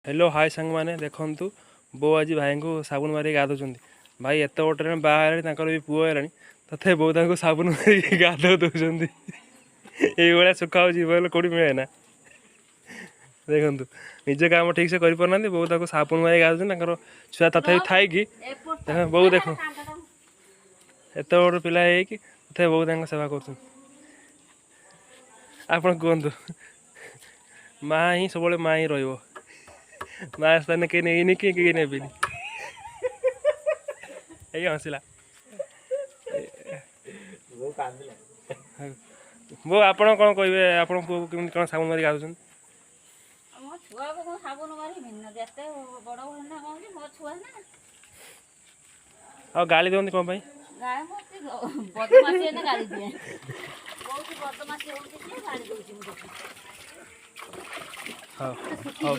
hello hi सांग मैंने देखु बो आज भाई को साबुन मारी गाधुं भाई एत गोटे बाहर भी पुओ है तथे बो साबुन मारी गाधो दौरान ये सुखा बोले कौटी मिले ना देखु निज काम ठीक से करना बो साबुन मारी गाधुं छुआ तथा थी देख बो देख एत बड़ पिला तथे बो सेवा कर कहतु माँ ही सब माँ ही रो माँ स्थान कहीं नहीं कि ने हसला बो आप कौन कहे आप कौन साबुन मारी गाधुं आ गाली दिखती कौन पाई हाँ हाँ